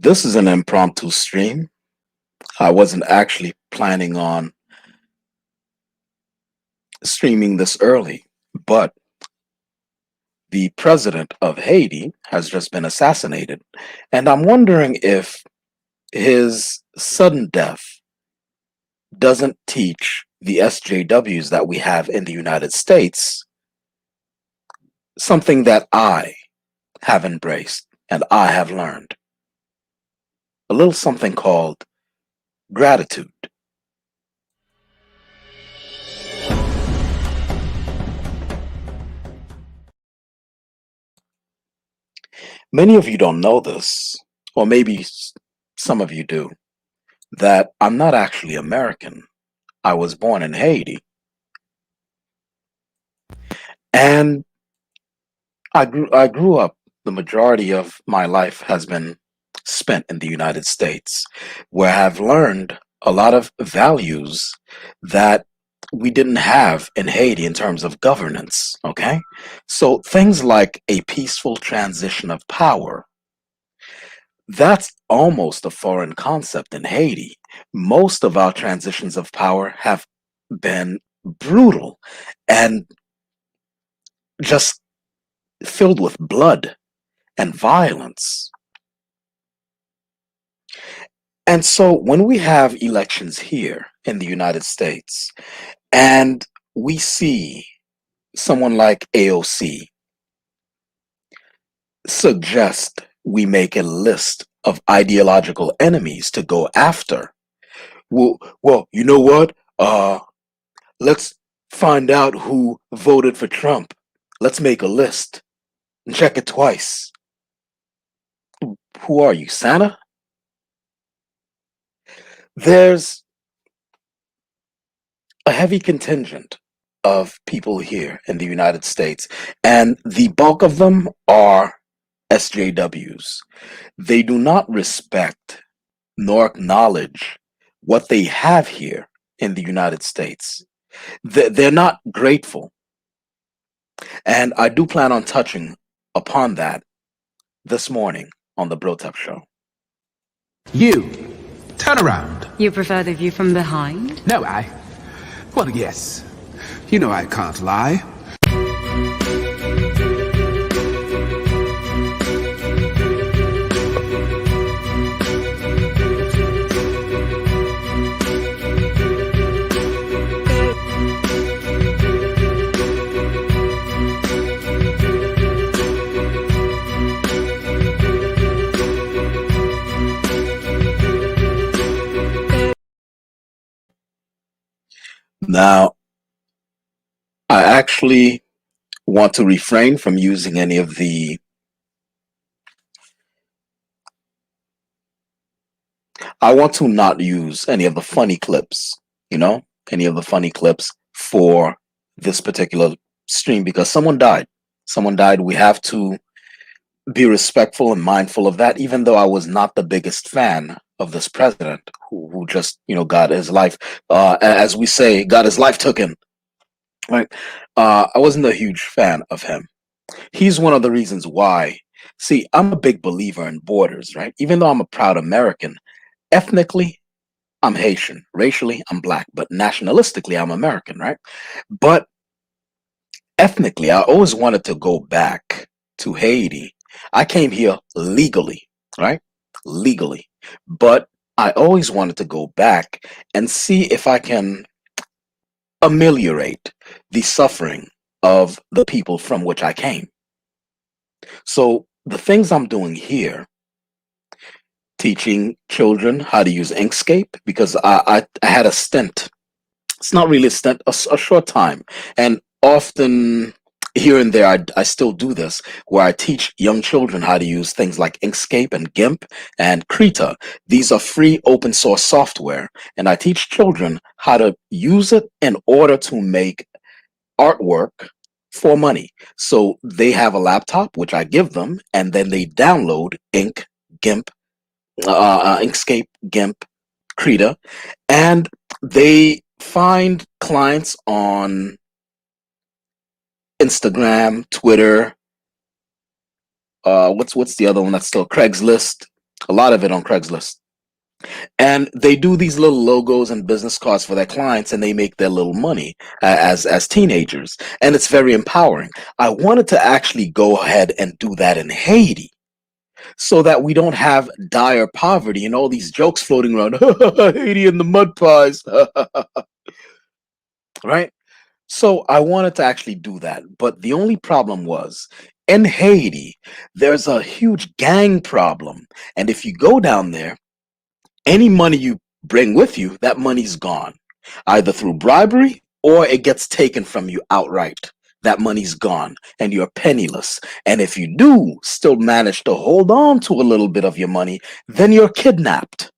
This is an impromptu stream. I wasn't actually planning on streaming this early, but the president of Haiti has just been assassinated, and I'm wondering if his sudden death doesn't teach the SJWs that we have in the United States something that I have embraced and I have learned. A little something called gratitude. Many of you don't know this, or maybe some of you do, that I'm not actually American. I was born in Haiti, and I grew up. The majority of my life has been spent in the United States, where I've learned a lot of values that we didn't have in Haiti in terms of governance. Okay, so things like a peaceful transition of power. That's almost a foreign concept in Haiti. Most of our transitions of power have been brutal and just filled with blood and violence. And so when we have elections here in the United States and we see someone like AOC suggest we make a list of ideological enemies to go after, well, you know what? Let's find out who voted for Trump. Let's make a list and check it twice. Who are you, Santa? There's a heavy contingent of people here in the United States, and the bulk of them are SJWs. They do not respect nor acknowledge what they have here in the United States. They're not grateful. And I do plan on touching upon that this morning on the Brotep Show. You, turn around. You prefer the view from behind? No, well, yes. You know I can't lie. Now, I actually want to refrain from using any of the I want to not use any of the funny clips, you know, any of the funny clips for this particular stream because someone died. Someone died. We have to be respectful and mindful of that, even though I was not the biggest fan of this president who just, got his life, as we say, got his life taken. Right? I wasn't a huge fan of him. He's one of the reasons why. See, I'm a big believer in borders, right? Even though I'm a proud American, ethnically, I'm Haitian. Racially, I'm black. But nationalistically, I'm American, right? But ethnically, I always wanted to go back to Haiti. I came here legally, right? Legally. But I always wanted to go back and see if I can ameliorate the suffering of the people from which I came. So the things I'm doing here, teaching children how to use Inkscape, because I had a stint. It's not really a stint, a short time. And often here and there, I still do this, where I teach young children how to use things like Inkscape and GIMP and Krita. These are free open source software. And I teach children how to use it in order to make artwork for money. So they have a laptop, which I give them, and then they download GIMP, Inkscape, GIMP, Krita, and they find clients on Instagram, Twitter. What's the other one that's still Craigslist? a lot of it on Craigslist. And they do these little logos and business cards for their clients, and they make their little money as teenagers, and it's very empowering. I wanted to actually go ahead and do that in Haiti, so that we don't have dire poverty and all these jokes floating around. Haiti and the mud pies. Right? So I wanted to actually do that, but the only problem was, in Haiti there's a huge gang problem, and if you go down there, any money you bring with you, that money's gone, either through bribery or it gets taken from you outright. That money's gone and you're penniless. And if you do still manage to hold on to a little bit of your money, then you're kidnapped,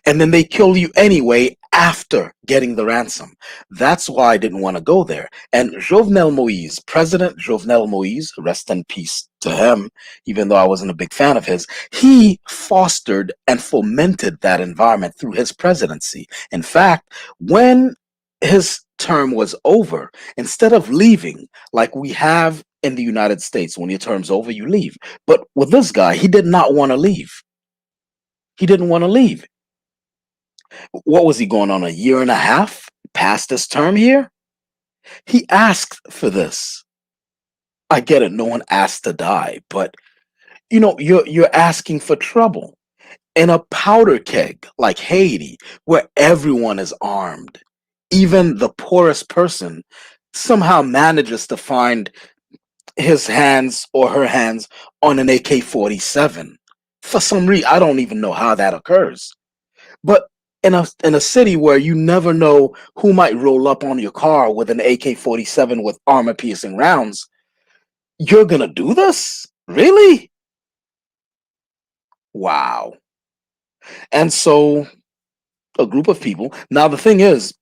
and then they kill you anyway after getting the ransom. That's why I didn't want to go there. And Jovenel Moise, President Jovenel Moise, rest in peace to him, even though I wasn't a big fan of his, he fostered and fomented that environment through his presidency. In fact, when his term was over, instead of leaving like we have in the United States, when your term's over, you leave. But with this guy, he did not want to leave. He didn't want to leave. What was he going on, a year and a half past his term here? He asked for this. I get it, no one asked to die, but you're asking for trouble in a powder keg like Haiti, where everyone is armed. Even the poorest person somehow manages to find his hands or her hands on an AK-47. For some reason, I don't even know how that occurs. But in a city where you never know who might roll up on your car with an AK-47 with armor piercing rounds, you're gonna do this? Really? Wow. And so a group of people. Now the thing is,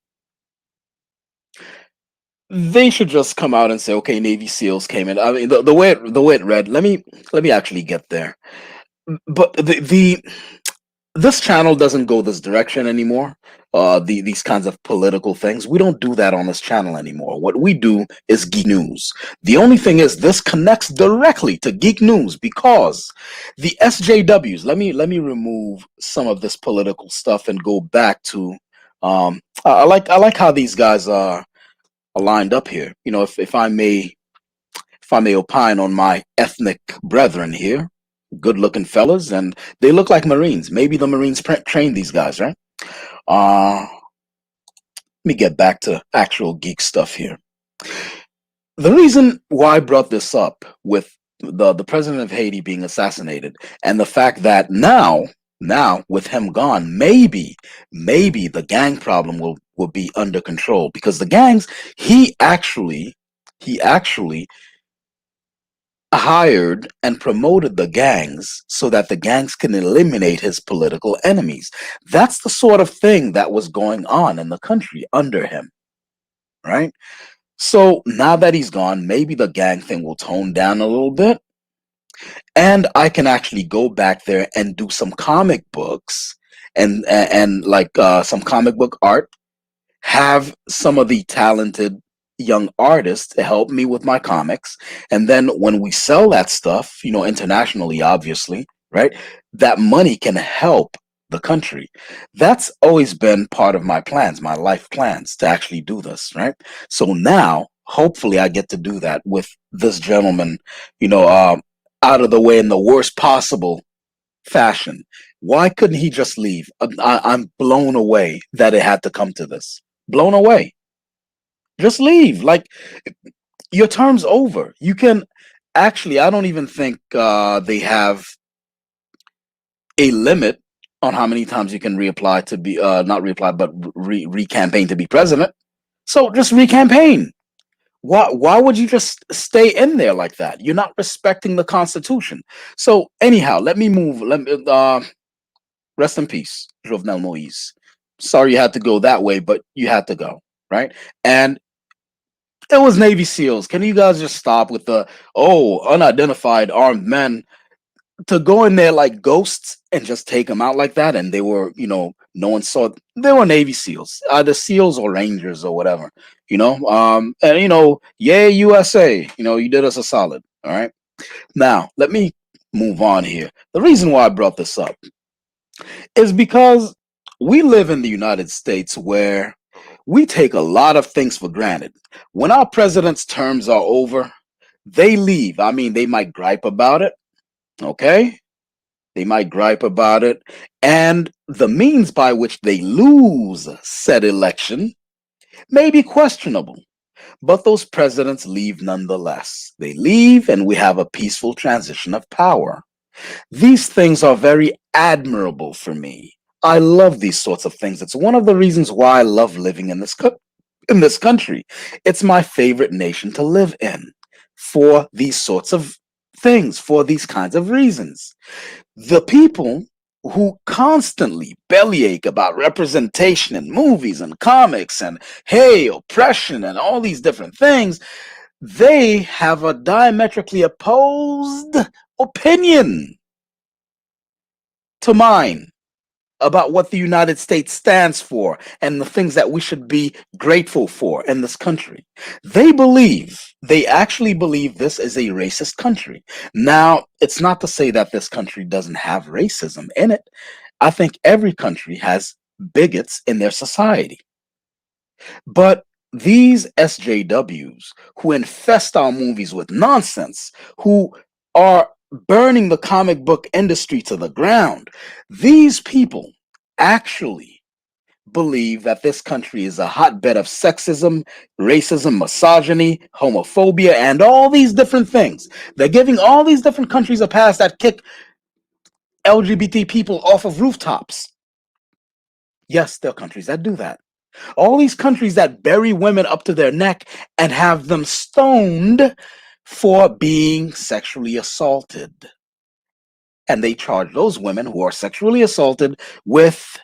they should just come out and say, okay, Navy SEALs came in. I mean, the way it read. Let me actually get there. But the this channel doesn't go this direction anymore. These kinds of political things, we don't do that on this channel anymore. What we do is geek news. The only thing is, this connects directly to geek news because the SJWs. Let me remove some of this political stuff and go back to. I like how these guys are lined up here. If I may opine on my ethnic brethren here, good looking fellas, and they look like Marines. Maybe the Marines trained these guys, right? Let me get back to actual geek stuff here. The reason why I brought this up with the president of Haiti being assassinated, and the fact that now with him gone, maybe the gang problem will be under control, because the gangs, he actually hired and promoted the gangs so that the gangs can eliminate his political enemies. That's the sort of thing that was going on in the country under him, right? So now that he's gone, maybe the gang thing will tone down a little bit, and I can actually go back there and do some comic books and like some comic book art, have some of the talented young artists to help me with my comics, and then when we sell that stuff, internationally, obviously, right, that money can help the country. That's always been part of my plans, my life plans, to actually do this, right? So now hopefully I get to do that with this gentleman, you know uh, out of the way in the worst possible fashion. Why couldn't he just leave? I'm blown away that it had to come to this. Blown away. Just leave. Like, your term's over. You can actually. I don't even think they have a limit on how many times you can reapply to be not reapply, but recampaign to be president. So just recampaign. Why would you just stay in there like that? You're not respecting the Constitution. So anyhow, let me move. Let me rest in peace, Jovenel Moise. Sorry you had to go that way, but you had to go, right? And it was Navy SEALs. Can you guys just stop with the unidentified armed men, to go in there like ghosts and just take them out like that? And they were, no one saw. They were Navy SEAls, either SEALs or Rangers or whatever, and yeah, USA, you did us a solid. All right. Now let me move on here. The reason why I brought this up. is because we live in the United States where we take a lot of things for granted. When our president's terms are over, they leave. I mean, they might gripe about it, okay? They might gripe about it. And the means by which they lose said election may be questionable. But those presidents leave nonetheless. They leave, and we have a peaceful transition of power. These things are very admirable for me. I love these sorts of things. It's one of the reasons why I love living in in this country. It's my favorite nation to live in for these sorts of things, for these kinds of reasons. The people who constantly bellyache about representation in movies and comics and hey, oppression and all these different things, they have a diametrically opposed opinion to mine about what the United States stands for and the things that we should be grateful for in this country. They actually believe this is a racist country. Now, it's not to say that this country doesn't have racism in it. I think every country has bigots in their society. But these SJWs who infest our movies with nonsense, who are burning the comic book industry to the ground, these people actually believe that this country is a hotbed of sexism, racism, misogyny, homophobia, and all these different things. They're giving all these different countries a pass that kick LGBT people off of rooftops. Yes, there are countries that do that. All these countries that bury women up to their neck and have them stoned for being sexually assaulted. And they charge those women who are sexually assaulted with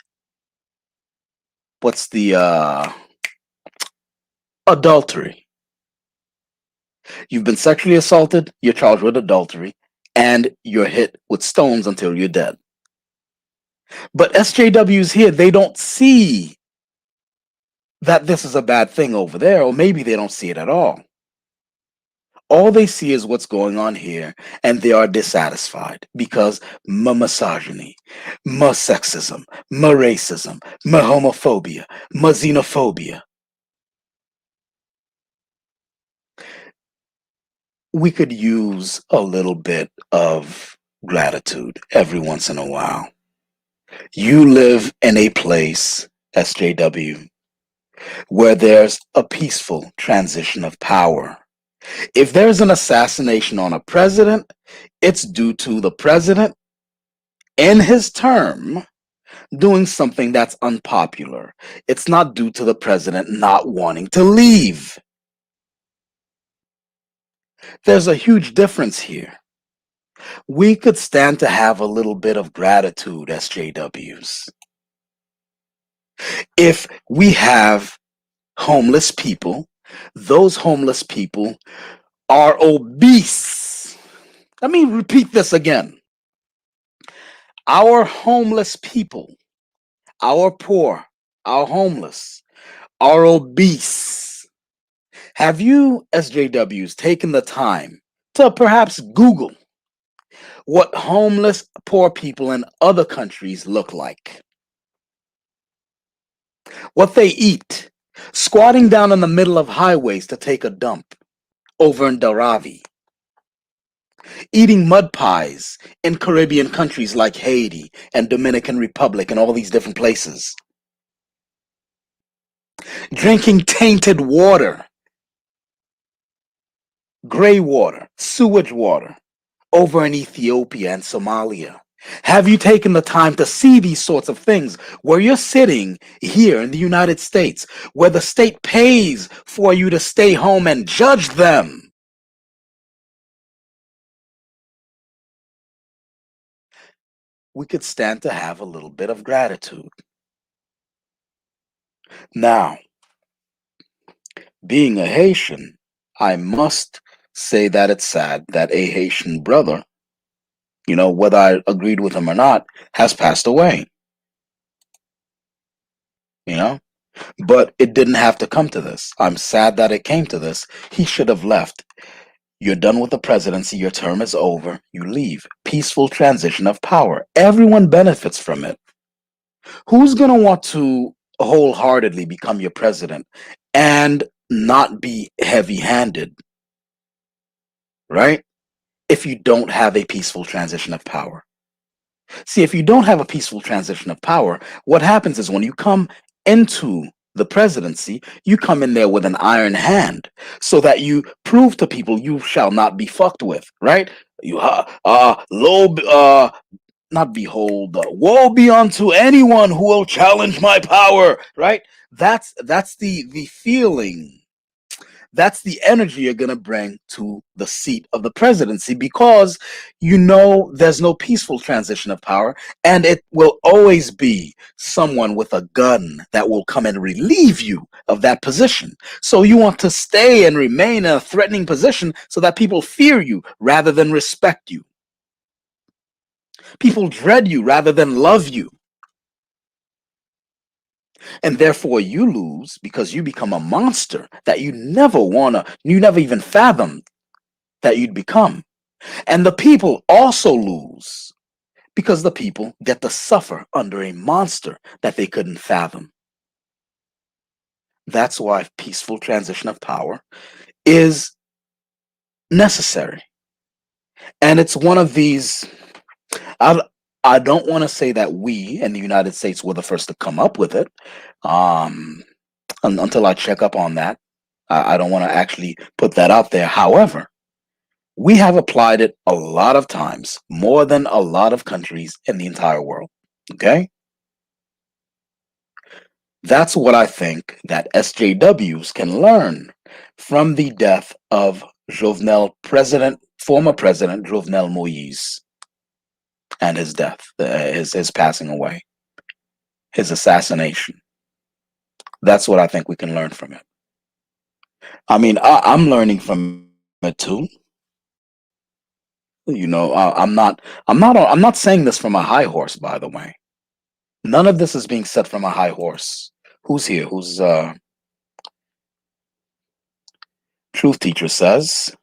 what's the adultery. You've been sexually assaulted, you're charged with adultery, and you're hit with stones until you're dead. But SJWs here, they don't see that this is a bad thing over there, or maybe they don't see it at all. All they see is what's going on here, and they are dissatisfied because my misogyny, my sexism, my racism, my homophobia, my xenophobia. We could use a little bit of gratitude every once in a while. You live in a place, SJW, where there's a peaceful transition of power. If there's an assassination on a president, it's due to the president in his term doing something that's unpopular. It's not due to the president not wanting to leave. There's a huge difference here. We could stand to have a little bit of gratitude, SJWs. If we have homeless people, those homeless people are obese. Let me repeat this again. Our homeless people, our poor, our homeless, are obese. Have you, SJWs, taken the time to perhaps Google what homeless poor people in other countries look like? What they eat, squatting down in the middle of highways to take a dump over in Dharavi, eating mud pies in Caribbean countries like Haiti and Dominican Republic and all these different places, drinking tainted water, gray water, sewage water over in Ethiopia and Somalia. Have you taken the time to see these sorts of things where you're sitting here in the United States, where the state pays for you to stay home and judge them? We could stand to have a little bit of gratitude. Now, being a Haitian, I must say that it's sad that a Haitian brother, whether I agreed with him or not, has passed away. You know? But it didn't have to come to this. I'm sad that it came to this. He should have left. You're done with the presidency. Your term is over. You leave. Peaceful transition of power. Everyone benefits from it. Who's going to want to wholeheartedly become your president and not be heavy handed, right? If you don't have a peaceful transition of power. See, if you don't have a peaceful transition of power, what happens is when you come into the presidency, you come in there with an iron hand so that you prove to people you shall not be fucked with, right? You, not behold, woe be unto anyone who will challenge my power, right? That's the feeling, that's the energy you're going to bring to the seat of the presidency, because you know there's no peaceful transition of power, and it will always be someone with a gun that will come and relieve you of that position. So you want to stay and remain in a threatening position so that people fear you rather than respect you. People dread you rather than love you. And therefore you lose because you become a monster that you never even fathomed that you'd become. And the people also lose because the people get to suffer under a monster that they couldn't fathom. That's why peaceful transition of power is necessary. And it's one of these, I, I don't want to say that we in the United States were the first to come up with it, um, until I check up on that. I don't want to actually put that out there. However, we have applied it a lot of times, more than a lot of countries in the entire world. Okay? That's what I think that SJWs can learn from the death of former President Jovenel Moise, and his death, his passing away, his assassination. That's what I think we can learn from it. I mean, I'm learning from it too. You know, I'm not saying this from a high horse, by the way. None of this is being said from a high horse. Who's here? Who's Truth Teacher says,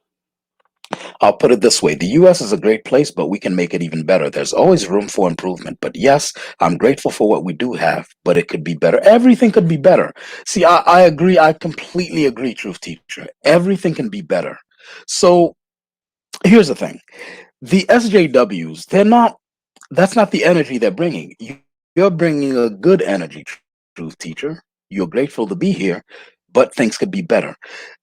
I'll put it this way. The US is a great place, but we can make it even better. There's always room for improvement. But yes, I'm grateful for what we do have, but it could be better. Everything could be better. See, I agree. I completely agree, Truth Teacher. Everything can be better. So here's the thing. The SJWs, that's not the energy they're bringing. You're bringing a good energy, Truth Teacher. You're grateful to be here, but things could be better.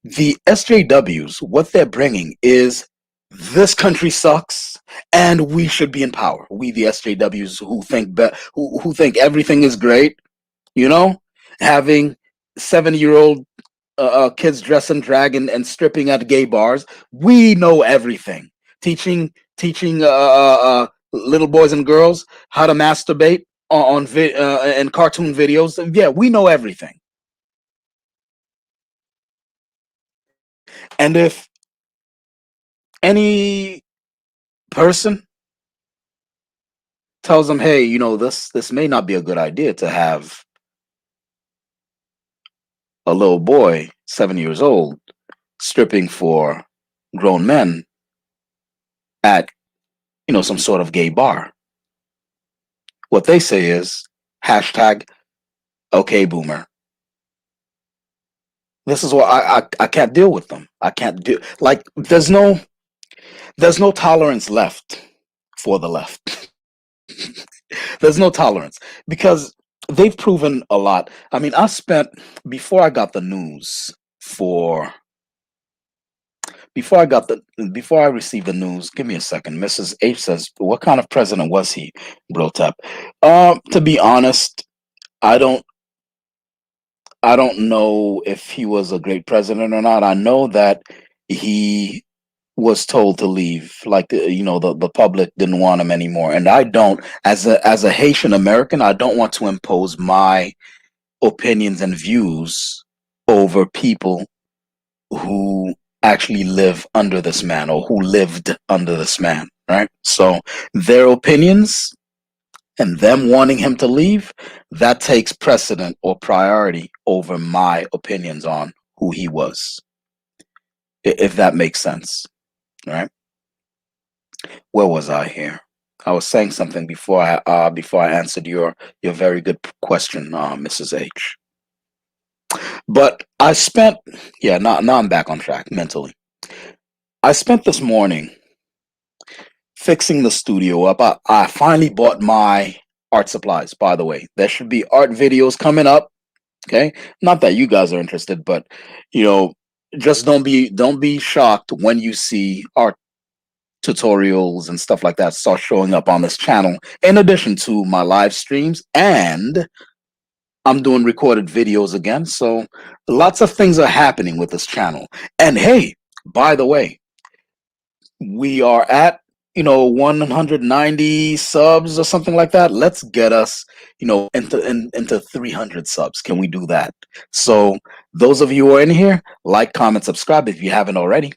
The SJWs, what they're bringing is this country sucks and we should be in power. We, the SJWs, who think everything is great, you know, having 7-year-old kids dress in drag and stripping at gay bars. We know everything. Teaching little boys and girls how to masturbate in cartoon videos. Yeah, we know everything. And if any person tells them, hey, you know, this may not be a good idea to have a little boy, 7 years old, stripping for grown men at, you know, some sort of gay bar. What they say is hashtag okay boomer. This is what I can't deal with them. I can't do, like, there's no tolerance left for the left. There's no tolerance because they've proven a lot. I mean, I spent before I got the news for before I received the news. Give me a second. Mrs. H says, "What kind of president was he, Brotep?" To be honest, I don't I don't know if he was a great president or not. I know that he was told to leave, like you know, the public didn't want him anymore, and I don't, as a Haitian American, I don't want to impose my opinions and views over people who actually live under this man or who lived under this man, right? So their opinions and them wanting him to leave, that takes precedent or priority over my opinions on who he was, if that makes sense, right? Where was I here? I was saying something before I answered your very good question, Mrs. H. But I spent, yeah, now I'm back on track mentally. I spent this morning fixing the studio up. I finally bought my art supplies, by the way. There should be art videos coming up. Okay. Not that you guys are interested, but you know, just don't be shocked when you see art tutorials and stuff like that start showing up on this channel, in addition to my live streams, and I'm doing recorded videos again. So lots of things are happening with this channel. And hey, by the way, we are at 190 subs or something like that. Let's get us into 300 subs. Can we do that? So those of you who are in here, like, comment, subscribe if you haven't already.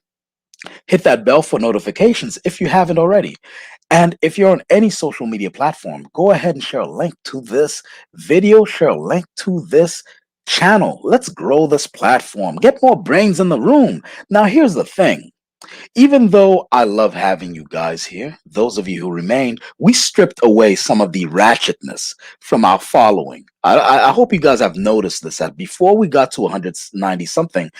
Hit that bell for notifications if you haven't already. And if you're on any social media platform, go ahead and share a link to this video, share a link to this channel. Let's grow this platform, get more brains in the room. Now here's the thing. Even though I love having you guys here, those of you who remain, we stripped away some of the ratchetness from our following. I hope you guys have noticed this, that before we got to 190 something,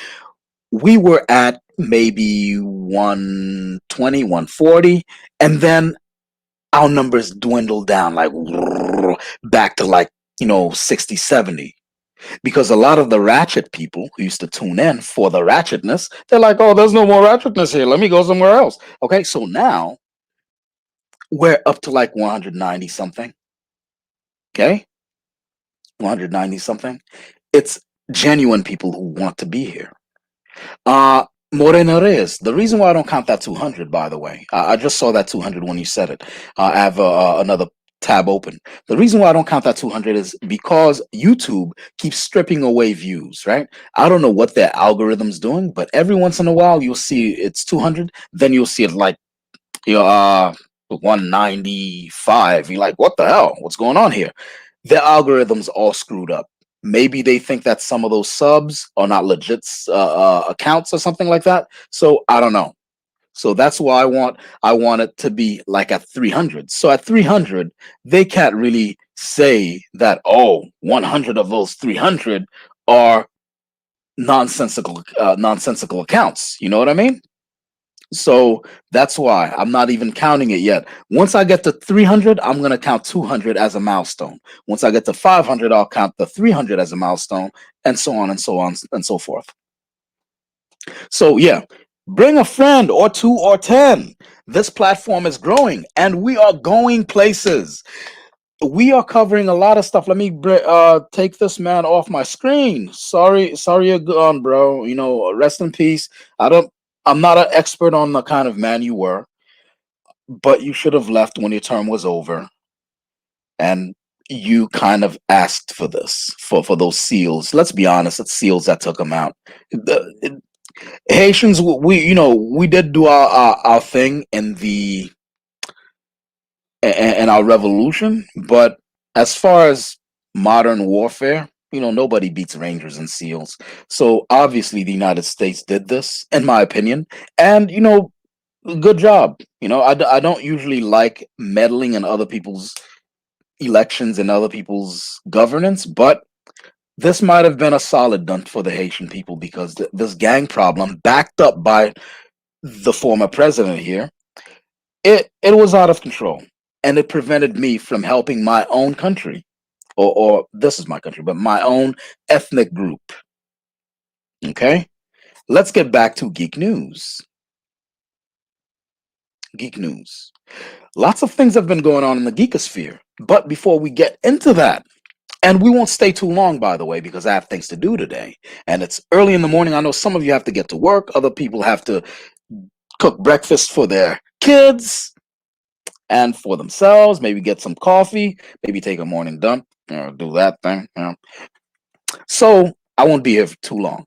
we were at maybe 120, 140, and then our numbers dwindled down like back to like 60, 70. Because a lot of the ratchet people who used to tune in for the ratchetness, they're like, oh, there's no more ratchetness here. Let me go somewhere else. Okay, so now we're up to like 190 something. Okay, 190 something. It's genuine people who want to be here. Moreno Reyes. The reason why I don't count that 200, by the way, I just saw that 200 when you said it. I have another tab open. The reason why I don't count that 200 is because YouTube keeps stripping away views, right? I don't know what their algorithm's doing, but every once in a while you'll see it's 200, then you'll see it like 195. You're like, what the hell? What's going on here? Their algorithm's all screwed up. Maybe they think that some of those subs are not legit accounts or something like that. So I don't know. So that's why I want it to be like at 300. So at 300, they can't really say that 100 of those 300 are nonsensical accounts. You know what I mean? So that's why I'm not even counting it yet. Once I get to 300, I'm going to count 200 as a milestone. Once I get to 500, I'll count the 300 as a milestone, and so on and so on and so forth. So yeah, bring a friend or two or 10. This platform is growing and we are going places. We are covering a lot of stuff. Let me take this man off my screen. Sorry you're gone, bro. Rest in peace. I'm not an expert on the kind of man you were, but you should have left when your term was over. And you kind of asked for this, for those seals. Let's be honest, it's seals that took them out. Haitians, we did do our thing in our revolution, but as far as modern warfare, nobody beats Rangers and SEALs. So obviously the United States did this, in my opinion, and good job. I don't usually like meddling in other people's elections and other people's governance, but this might have been a solid done for the Haitian people, because this gang problem, backed up by the former president here, it was out of control, and it prevented me from helping my own country, or this is my country, but my own ethnic group. Okay, let's get back to geek news. Geek news. Lots of things have been going on in the geekosphere, but before we get into that, and we won't stay too long, by the way, because I have things to do today, and it's early in the morning. I know some of you have to get to work, other people have to cook breakfast for their kids and for themselves, maybe get some coffee, maybe take a morning dump, do that thing. So I won't be here for too long.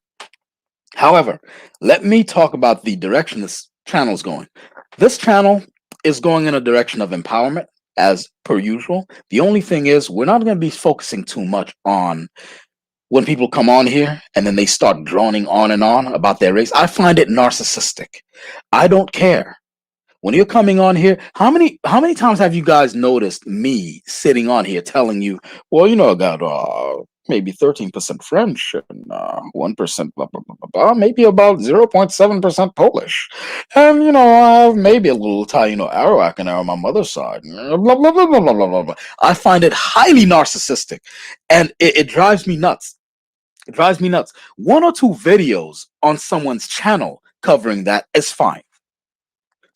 However, let me talk about the direction this channel is going. This channel is going in a direction of empowerment, as per usual. The only thing is, we're not going to be focusing too much on when people come on here and then they start droning on and on about their race. I find it narcissistic. I don't care. When you're coming on here, how many times have you guys noticed me sitting on here telling you, well, I got maybe 13% French and 1% blah blah blah blah blah, maybe about 0.7% Polish, and I have maybe a little Italian or Arawak in there on my mother's side. Blah blah blah blah blah blah blah blah. I find it highly narcissistic, and it drives me nuts. It drives me nuts. One or two videos on someone's channel covering that is fine.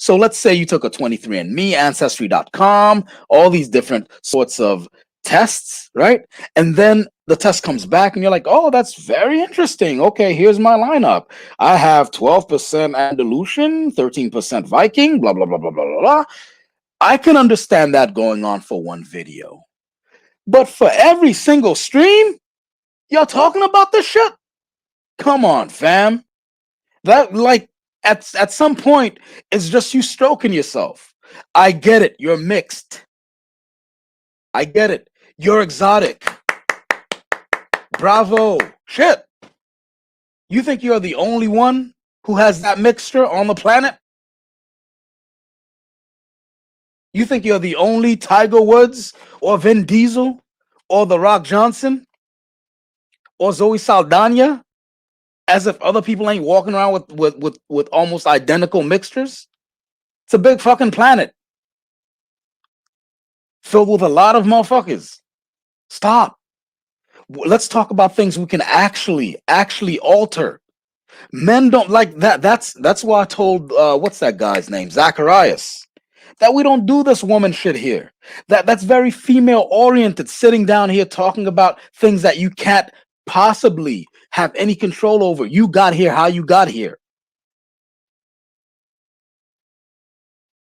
So let's say you took a 23andMe, Ancestry.com, all these different sorts of tests, right? And then the test comes back and you're like, oh, that's very interesting. Okay, here's my lineup. I have 12% Andalusian, 13% Viking, blah, blah, blah, blah, blah, blah, blah. I can understand that going on for one video. But for every single stream, you're talking about this shit? Come on, fam. That, like, at some point, it's just you stroking yourself. I get it. You're mixed. I get it. You're exotic. Bravo. Shit. You think you're the only one who has that mixture on the planet? You think you're the only Tiger Woods or Vin Diesel or The Rock Johnson or Zoe Saldana? As if other people ain't walking around with almost identical mixtures. It's a big fucking planet filled with a lot of motherfuckers. Stop. Let's talk about things we can actually alter. Men don't like that. That's why I told what's that guy's name, Zacharias, that we don't do this woman shit here. That's very female oriented, sitting down here talking about things that you can't possibly have any control over. You got here how you got here.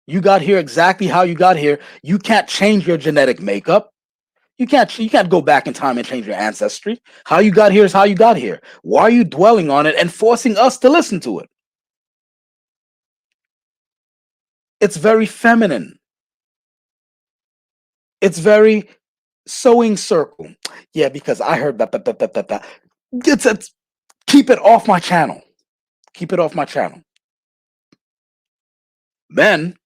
You got here exactly how you got here. You can't change your genetic makeup. You can't go back in time and change your ancestry. How you got here is how you got here. Why are you dwelling on it and forcing us to listen to it? It's very feminine. It's very sewing circle. Yeah, because I heard that. Keep it off my channel. Keep it off my channel. Then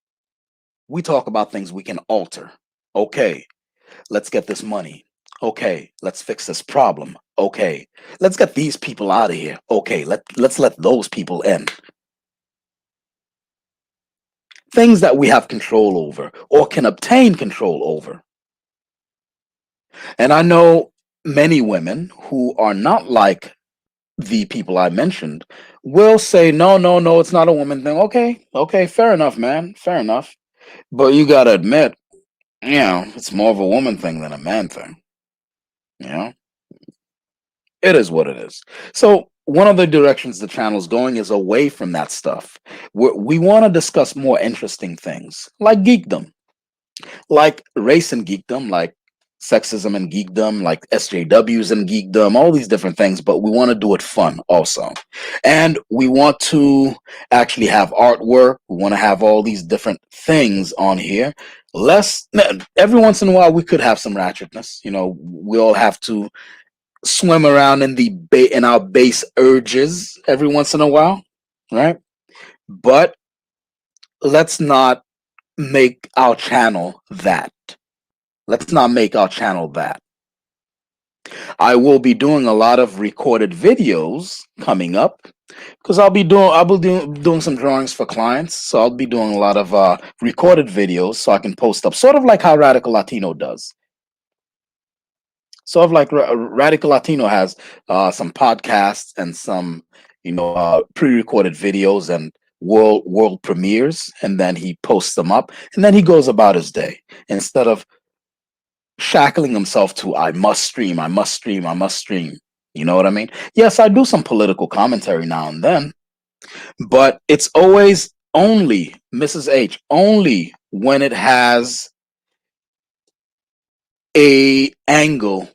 we talk about things we can alter. Okay, let's get this money. Okay, let's fix this problem. Okay, let's get these people out of here. Okay, let's let those people in. Things that we have control over or can obtain control over. And I know many women who are not like the people I mentioned will say, no, no, no, it's not a woman thing. Okay, fair enough, man. Fair enough. But you gotta admit, it's more of a woman thing than a man thing. It is what it is. So one of the directions the channel's going is away from that stuff. We want to discuss more interesting things like geekdom, like race and geekdom, like sexism and geekdom, like SJWs and geekdom, all these different things, but we want to do it fun also. And we want to actually have artwork. We want to have all these different things on here. Every once in a while, we could have some ratchetness. We all have to swim around in our base urges every once in a while, right? But let's not make our channel that. Let's not make our channel that. I will be doing a lot of recorded videos coming up because I'll be doing some drawings for clients. So I'll be doing a lot of recorded videos so I can post up, sort of like how Radical Latino does. Sort of like Radical Latino has some podcasts and some, pre-recorded videos and world premieres, and then he posts them up, and then he goes about his day instead of shackling himself to I must stream. You know what I mean? Yes, I do some political commentary now and then, but it's always only Mrs. H, only when it has a angle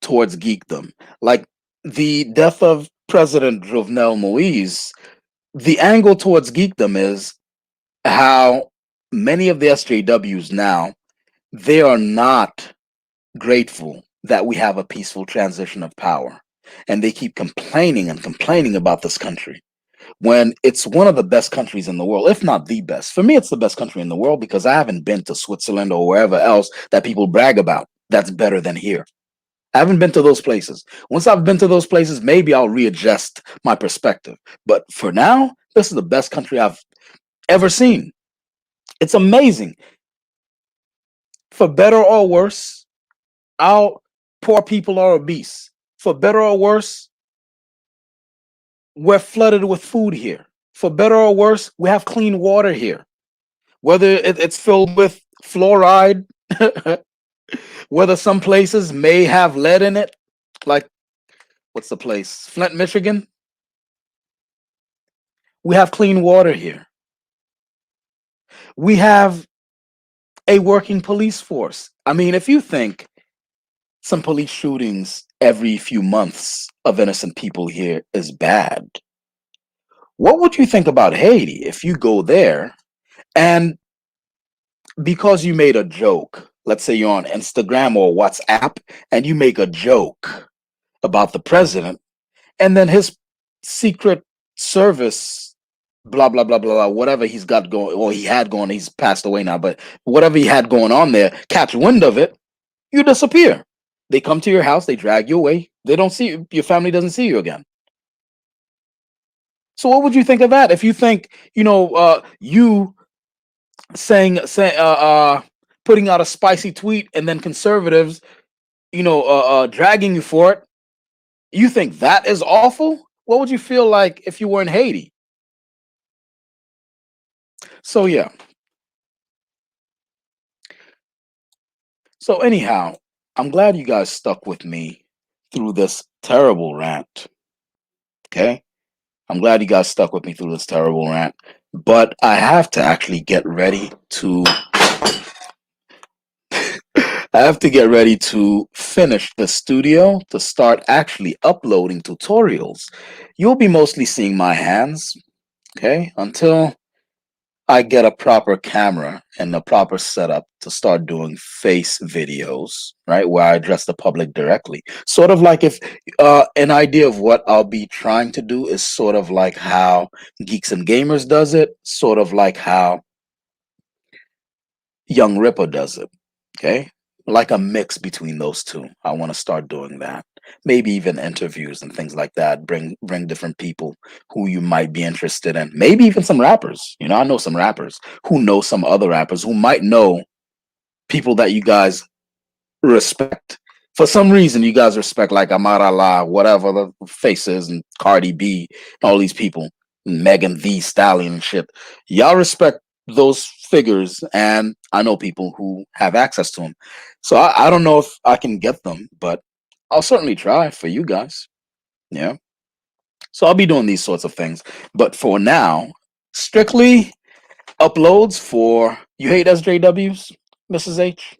towards geekdom. Like the death of President Jovenel Moise, the angle towards geekdom is how many of the SJWs now, they are not grateful that we have a peaceful transition of power. And they keep complaining and complaining about this country. when it's one of the best countries in the world, if not the best. For me, it's the best country in the world because I haven't been to Switzerland or wherever else that people brag about that's better than here. I haven't been to those places. Once I've been to those places, maybe I'll readjust my perspective. But for now, this is the best country I've ever seen. It's amazing. For better or worse, our poor people are obese. For better or worse, we're flooded with food here. For better or worse, we have clean water here. Whether it's filled with fluoride, whether some places may have lead in it, like what's the place? Flint, Michigan. We have clean water here. We have a working police force. I mean, if you think some police shootings every few months of innocent people here is bad, what would you think about Haiti if you go there and because you made a joke, let's say you're on Instagram or WhatsApp, and you make a joke about the president, and then his secret service, blah, blah, blah, blah, blah, whatever he's got going, or he had going, he's passed away now, but whatever he had going on there, catch wind of it, you disappear. They come to your house, they drag you away, they don't see you, your family doesn't see you again. So what would you think of that? If you think, you putting out a spicy tweet and then conservatives, dragging you for it, you think that is awful? What would you feel like if you were in Haiti? So yeah. So anyhow, I'm glad you guys stuck with me through this terrible rant. Okay? I'm glad you guys stuck with me through this terrible rant. But I have to actually get ready to I have to get ready to finish the studio to start actually uploading tutorials. You'll be mostly seeing my hands, okay? Until I get a proper camera and a proper setup to start doing face videos, right? Where I address the public directly. Sort of like if an idea of what I'll be trying to do is sort of like how Geeks and Gamers does it, sort of like how Young Ripper does it, okay? Like a mix between those two. I want to start doing that. Maybe even interviews and things like that. Bring different people who you might be interested in. Maybe even some rappers. I know some rappers who know some other rappers who might know people that you guys respect. For some reason, you guys respect like Amar Allah, whatever the faces, and Cardi B, and all these people, Megan Thee Stallion and shit. Y'all respect those figures, and I know people who have access to them. So I don't know if I can get them, but I'll certainly try for you guys. Yeah. So I'll be doing these sorts of things. But for now, strictly uploads for you hate SJWs, Mrs. H.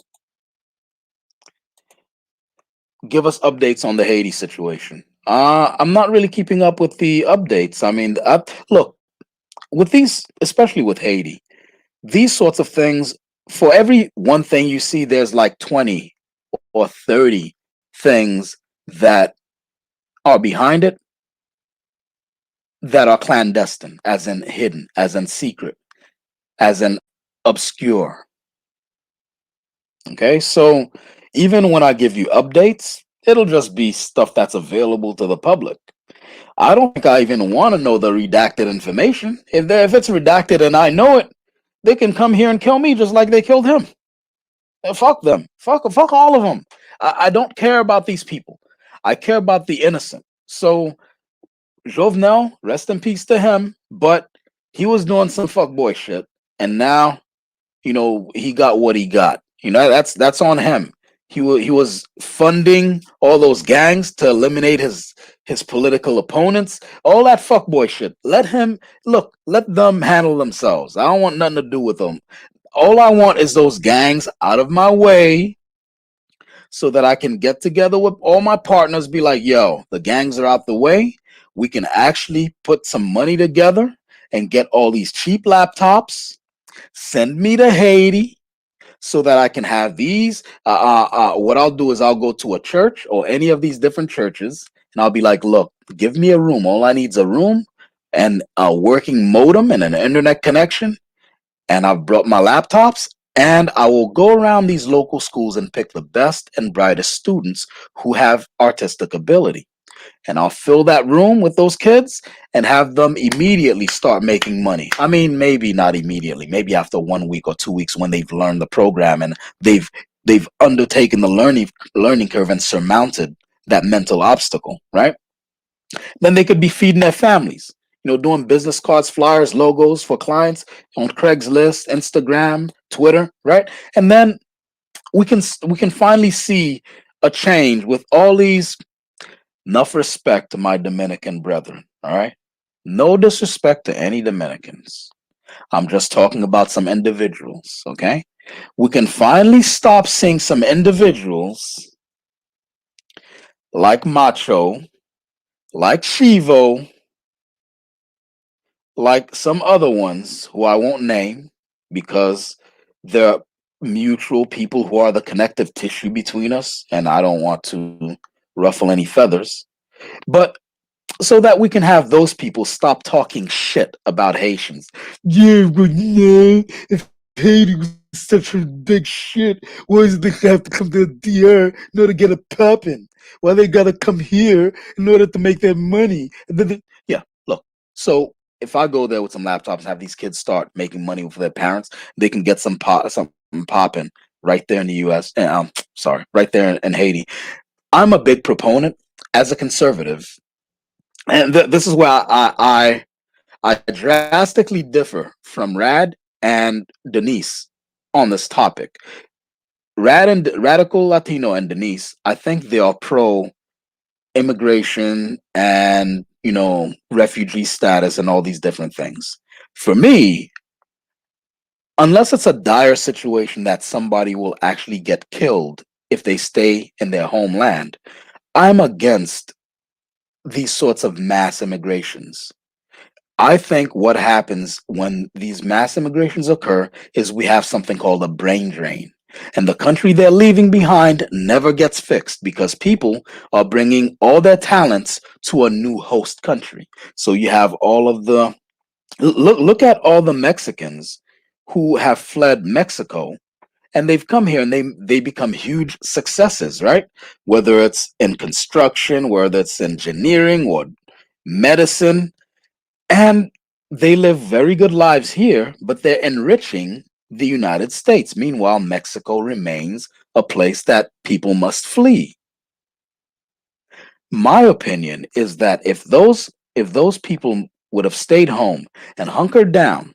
Give us updates on the Haiti situation. I'm not really keeping up with the updates. I mean, look, with these, especially with Haiti, these sorts of things, for every one thing you see, there's like 20 or 30 things that are behind it that are clandestine, as in hidden, as in secret, as in obscure. Okay, so even when I give you updates, it'll just be stuff that's available to the public. I don't think I even want to know the redacted information. If it's redacted and I know it, they can come here and kill me just like they killed him. Fuck them. Fuck all of them. I don't care about these people. I care about the innocent. So Jovenel, rest in peace to him, but he was doing some fuckboy shit, and now he got what he got. That's on him. He was funding all those gangs to eliminate his political opponents. All that fuckboy shit. Let them handle themselves. I don't want nothing to do with them. All I want is those gangs out of my way so that I can get together with all my partners, be like, yo, the gangs are out the way. We can actually put some money together and get all these cheap laptops, send me to Haiti so that I can have these. What I'll do is I'll go to a church or any of these different churches and I'll be like, look, give me a room. All I need is a room. and a working modem and an internet connection, and I've brought my laptops, and I will go around these local schools and pick the best and brightest students who have artistic ability. And I'll fill that room with those kids and have them immediately start making money. I mean, maybe not immediately, maybe after 1 week or 2 weeks when they've learned the program and they've undertaken the learning curve and surmounted that mental obstacle, right? Then they could be feeding their families, doing business cards, flyers, logos for clients on Craigslist, Instagram, Twitter, right? And then we can finally see a change with all these. Enough respect to my Dominican brethren, all right? No disrespect to any Dominicans. I'm just talking about some individuals, okay? We can finally stop seeing some individuals like Macho, like Shivo, like some other ones who I won't name because they're mutual people who are the connective tissue between us, and I don't want to ruffle any feathers. But so that we can have those people stop talking shit about Haitians. Yeah, but if Haiti was such a big shit, why does they have to come to DR in order to get it popping? Why they gotta come here in order to make their money? And then yeah, look. So if I go there with some laptops and have these kids start making money for their parents, they can get something popping right there in the U.S. And sorry, right there in Haiti. I'm a big proponent as a conservative, and this is where I drastically differ from Rad and Denise on this topic. Radical Latino and Denise, I think they are pro immigration and refugee status and all these different things. For me, unless it's a dire situation that somebody will actually get killed if they stay in their homeland, I'm against these sorts of mass immigrations. I think what happens when these mass immigrations occur is we have something called a brain drain. And the country they're leaving behind never gets fixed because people are bringing all their talents to a new host country. So you have all of the look at all the Mexicans who have fled Mexico and they've come here and they become huge successes, right? Whether it's in construction, whether it's engineering or medicine, and they live very good lives here, but they're enriching the United States. Meanwhile, Mexico remains a place that people must flee. My opinion is that if those people would have stayed home and hunkered down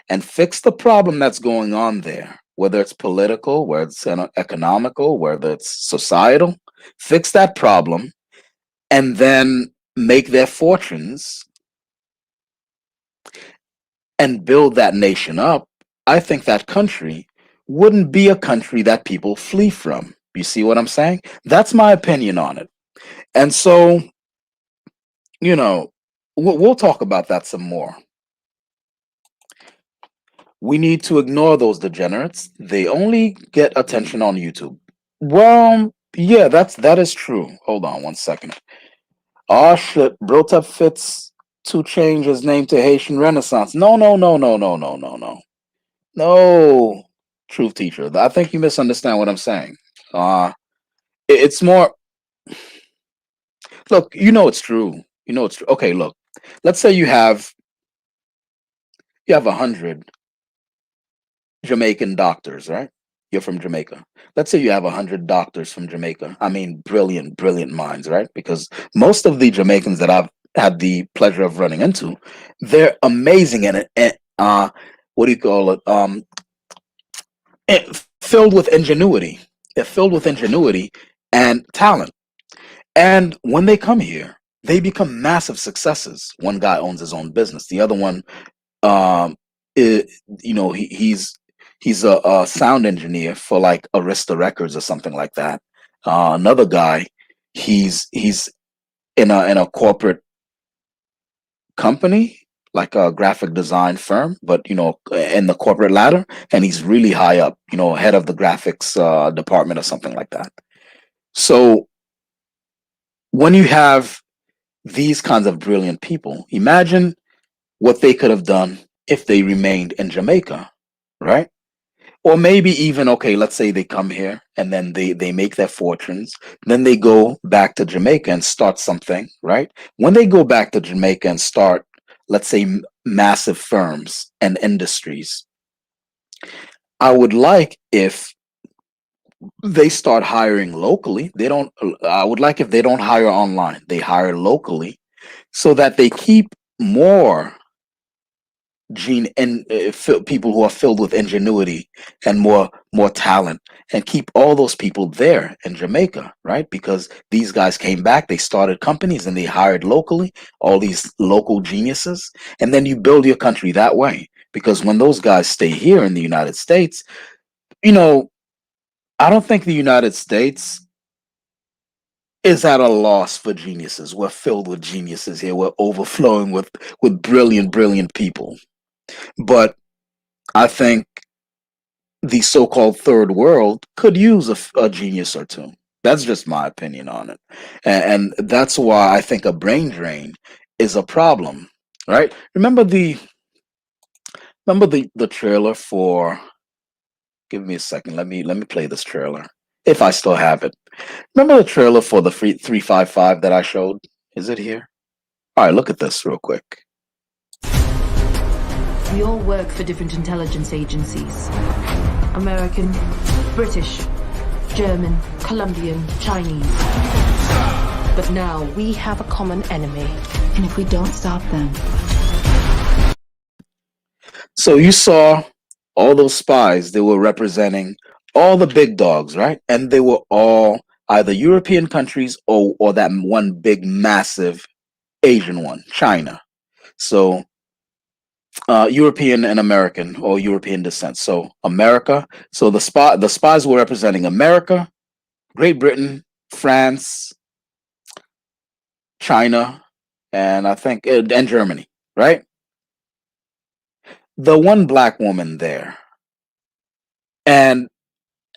and fixed the problem that's going on there, whether it's political, whether it's economical, whether it's societal, fix that problem and then make their fortunes and build that nation up, I think that country wouldn't be a country that people flee from. You see what I'm saying? That's my opinion on it. And so, you know, we'll talk about that some more. We need to ignore those degenerates. They only get attention on YouTube. Well, yeah, that is true. Hold on 1 second. Oh shit, Brotep fits to change his name to Haitian Renaissance. No, no, no, no, no, no, no, no. No, truth teacher. I think you misunderstand what I'm saying. Uh it's more. Look, it's true. It's true. Okay, look. Let's say you have 100 Jamaican doctors, right? You're from Jamaica. Let's say you have 100 doctors from Jamaica. I mean, brilliant, brilliant minds, right? Because most of the Jamaicans that I've had the pleasure of running into, they're amazing in it. And, what do you call it? Filled with ingenuity. They're filled with ingenuity and talent. And when they come here, they become massive successes. One guy owns his own business. The other one, um, I he's a sound engineer for like Arista Records or something like that. Another guy, he's in a corporate company, like a graphic design firm, but in the corporate ladder, and he's really high up, head of the graphics department or something like that. So when you have these kinds of brilliant people. Imagine what they could have done if they remained in Jamaica, right? Or maybe even, okay, let's say they come here and then they make their fortunes, then they go back to Jamaica and start something, right? When they go back to Jamaica and start, let's say, massive firms and industries, I would like if they start hiring locally. They don't, I would like if they don't hire online, they hire locally so that they keep more gene and people who are filled with ingenuity and more talent, and keep all those people there in Jamaica, right? Because these guys came back, they started companies and they hired locally, all these local geniuses, and then you build your country that way. Because when those guys stay here in the United States, you know, I don't think the United States is at a loss for geniuses. We're filled with geniuses here. We're overflowing with brilliant people. But I think the so-called third world could use a genius or two. That's just my opinion on it, and that's why I think a brain drain is a problem. Right? Remember the trailer for. Give me a second. Let me play this trailer if I still have it. Remember the trailer for the 355 that I showed? Is it here? All right, look at this real quick. We all work for different intelligence agencies. American, British, German, Colombian, Chinese. But now we have a common enemy. And if we don't stop them... So you saw all those spies, they were representing all the big dogs, right? And they were all either European countries or that one big massive Asian one, China. So European and American, or European descent. So America. So the spies were representing America, Great Britain, France, China, and I think and Germany, right? The one black woman there, and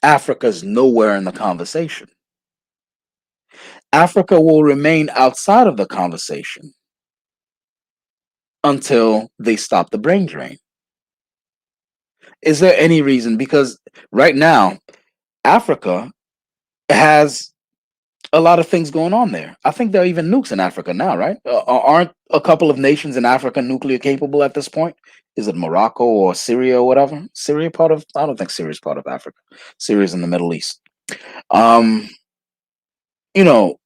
Africa's nowhere in the conversation. Africa will remain outside of the conversation until they stop the brain drain. Is there any reason? Because right now, Africa has a lot of things going on there. I think there are even nukes in Africa now, right? Aren't a couple of nations in Africa nuclear capable at this point? Is it Morocco or Syria or whatever? Syria part of? I don't think Syria is part of Africa. Syria's in the Middle East. Um, you know,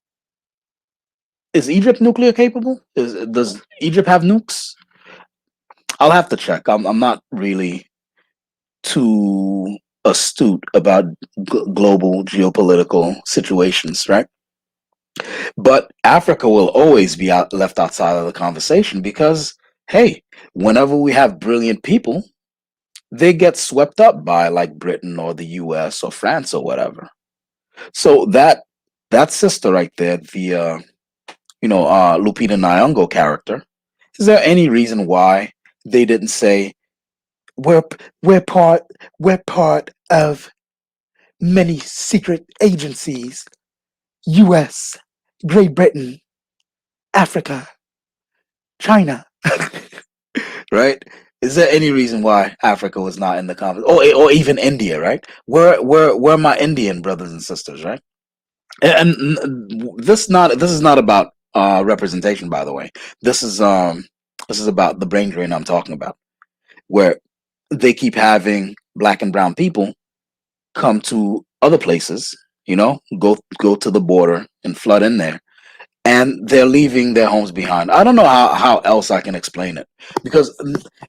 is Egypt nuclear capable? Does Egypt have nukes? I'll have to check. I'm not really too astute about global geopolitical situations, right? But Africa will always be left outside of the conversation because, hey, whenever we have brilliant people, they get swept up by like Britain or the U.S. or France or whatever. So that sister right there, the Lupita Nyong'o character, is there any reason why they didn't say we're we're part we're part of many secret agencies, U.S., Great Britain, Africa, China, right? Is there any reason why Africa was not in the conversation, or even India, right? Where are my Indian brothers and sisters, right? And this is not about representation, by the way. This is about the brain drain I'm talking about, where they keep having black and brown people come to other places, go to the border and flood in there, and they're leaving their homes behind. I don't know how else I can explain it, because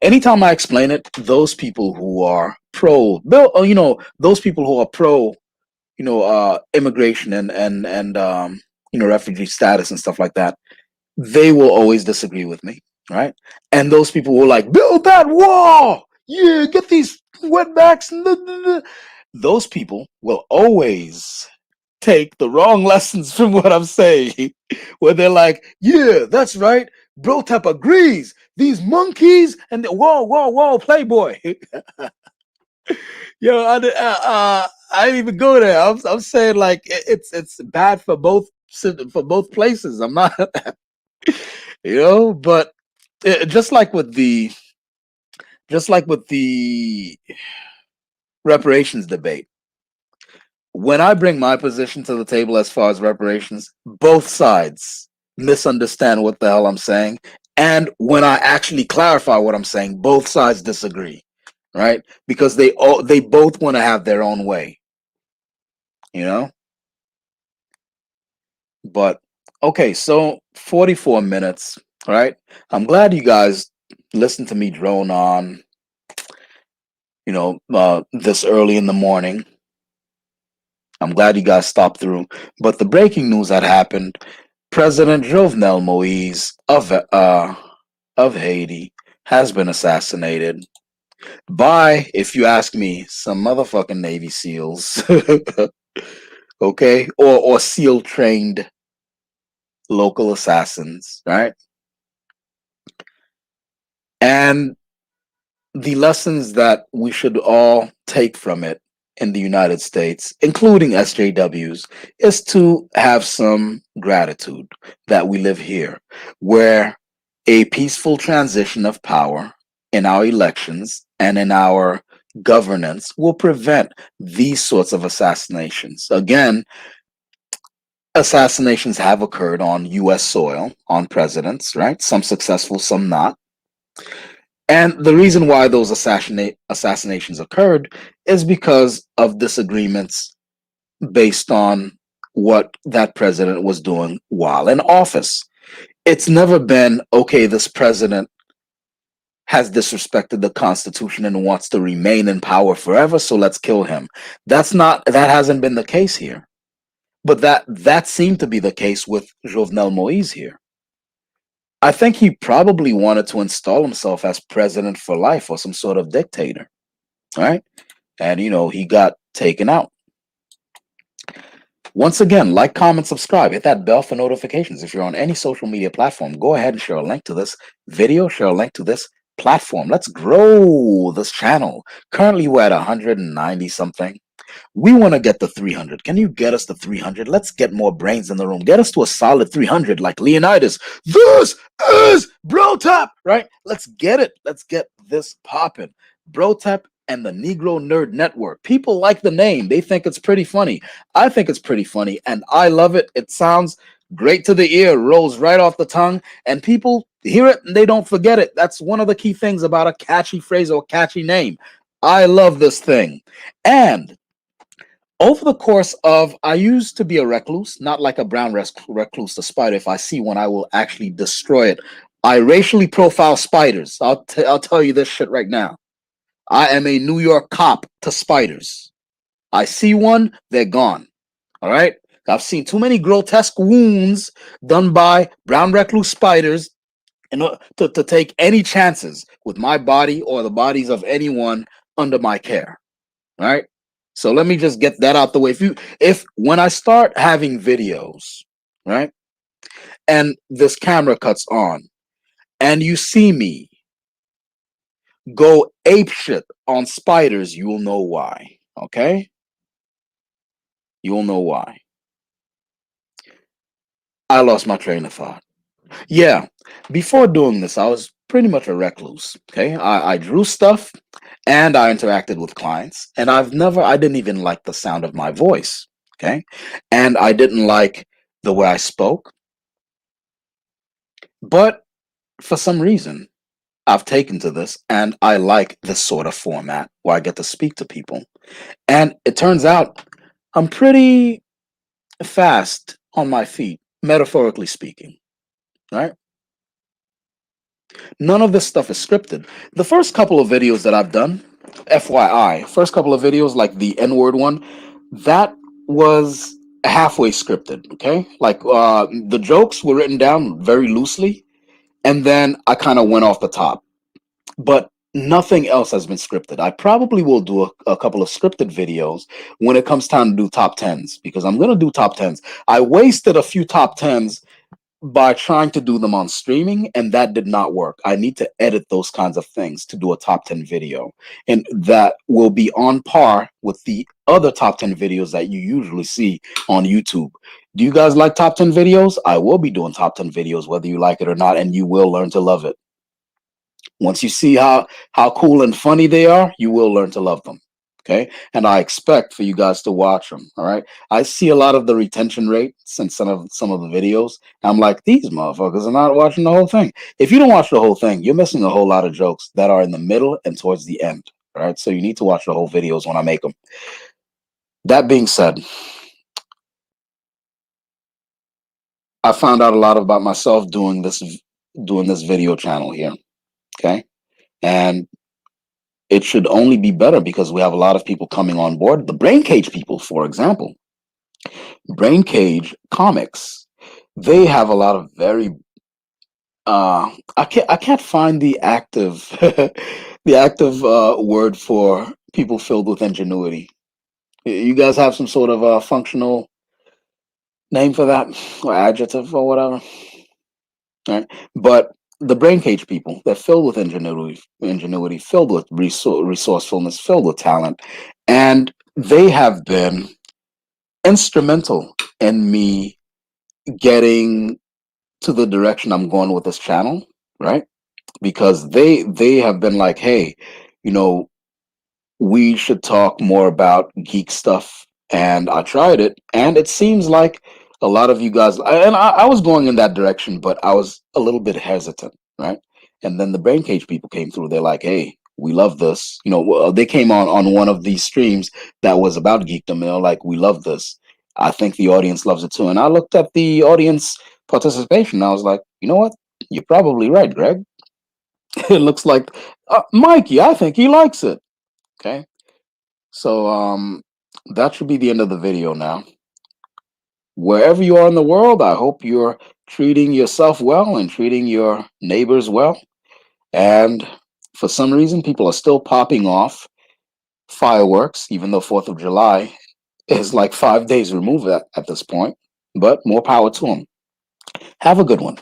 anytime I explain it, those people who are pro bill, those people who are pro, immigration and refugee status and stuff like that, they will always disagree with me, right? And those people will like build that wall, yeah, get these wetbacks. Those people will always take the wrong lessons from what I'm saying, where they're like, yeah, that's right. Bro Tap agrees. These monkeys and whoa, Playboy. Yo, I didn't even go there. I'm saying like it's bad for both places. I'm not. But just like with the reparations debate, when I bring my position to the table as far as reparations, both sides misunderstand what the hell I'm saying. And when I actually clarify what I'm saying, both sides disagree, right? Because they both want to have their own way, you know? But okay, so 44 minutes, right? I'm glad you guys listened to me drone on, this early in the morning. I'm glad you guys stopped through. But the breaking news that happened: President Jovenel Moise of Haiti has been assassinated by, if you ask me, some motherfucking Navy SEALs, okay, or SEAL trained local assassins, right? And the lessons that we should all take from it in the United States, including SJWs, is to have some gratitude that we live here, where a peaceful transition of power in our elections and in our governance will prevent these sorts of assassinations. Again, assassinations have occurred on US soil, on presidents, right? Some successful, some not. And the reason why those assassinations occurred is because of disagreements based on what that president was doing while in office. It's never been, okay, this president has disrespected the Constitution and wants to remain in power forever, so let's kill him. That hasn't been the case here. But that seemed to be the case with Jovenel Moise here. I think he probably wanted to install himself as president for life or some sort of dictator, right? And he got taken out. Once again, like, comment, subscribe, hit that bell for notifications. If you're on any social media platform, go ahead and share a link to this video, share a link to this platform. Let's grow this channel. Currently, we're at 190 something. We want to get to 300. Can you get us to 300? Let's get more brains in the room. Get us to a solid 300 like Leonidas. This is Bro Tap, right? Let's get it. Let's get this popping. Bro Tap and the Negro Nerd Network. People like the name. They think it's pretty funny. I think it's pretty funny, and I love it. It sounds great to the ear, rolls right off the tongue, and people hear it and they don't forget it. That's one of the key things about a catchy phrase or catchy name. I love this thing. And over the course of, I used to be a recluse, not like a brown recluse, the spider. If I see one, I will actually destroy it. I racially profile spiders. I'll tell you this shit right now. I am a New York cop to spiders. I see one, they're gone. All right? I've seen too many grotesque wounds done by brown recluse spiders to take any chances with my body or the bodies of anyone under my care. All right? So let me just get that out the way. If when I start having videos, right, and this camera cuts on, and you see me go ape shit on spiders, you will know why. Okay? You will know why. I lost my train of thought. Yeah, before doing this, I was pretty much a recluse. Okay, I drew stuff and I interacted with clients, and I didn't even like the sound of my voice. Okay, and I didn't like the way I spoke, but for some reason, I've taken to this and I like this sort of format where I get to speak to people. And it turns out I'm pretty fast on my feet, metaphorically speaking, right? None of this stuff is scripted. The first couple of videos that I've done, FYI, first couple of videos, like the N-word one, that was halfway scripted, okay? Like the jokes were written down very loosely, and then I kind of went off the top. But nothing else has been scripted. I probably will do a couple of scripted videos when it comes time to do top 10s, because I'm going to do top 10s. I wasted a few top 10s by trying to do them on streaming, and that did not work. I need to edit those kinds of things to do a top 10 video, and that will be on par with the other top 10 videos that you usually see on YouTube. Do you guys like top 10 videos? I will be doing top 10 videos, whether you like it or not, and you will learn to love it. Once you see how cool and funny they are, you will learn to love them. Okay, and I expect for you guys to watch them. All right, I see a lot of the retention rate since some of the videos. I'm like, these motherfuckers are not watching the whole thing. If you don't watch the whole thing, you're missing a whole lot of jokes that are in the middle and towards the end. All right, so you need to watch the whole videos when I make them. That being said, I found out a lot about myself doing this video channel here. Okay, and it should only be better because we have a lot of people coming on board. The Brain Cage people, for example, Brain Cage Comics, they have a lot of very I can't find the active the active word for people filled with ingenuity. You guys have some sort of functional name for that or adjective or whatever, right? But the Brain Cage people, they're filled with ingenuity, filled with resourcefulness, filled with talent, and they have been instrumental in me getting to the direction I'm going with this channel, right? Because they have been like, hey, you know, we should talk more about geek stuff. And I tried it, and it seems like a lot of you guys, and I was going in that direction, but I was a little bit hesitant, right? And then the Brain Cage people came through. They're like, hey, we love this. They came on one of these streams that was about geekdom. And they're like, we love this. I think the audience loves it too. And I looked at the audience participation. And I was like, you know what? You're probably right, Greg. It looks like Mikey. I think he likes it. Okay. So that should be the end of the video now. Wherever you are in the world, I hope you're treating yourself well and treating your neighbors well. And for some reason, people are still popping off fireworks, even though 4th of July is like 5 days removed at this point. But more power to them. Have a good one.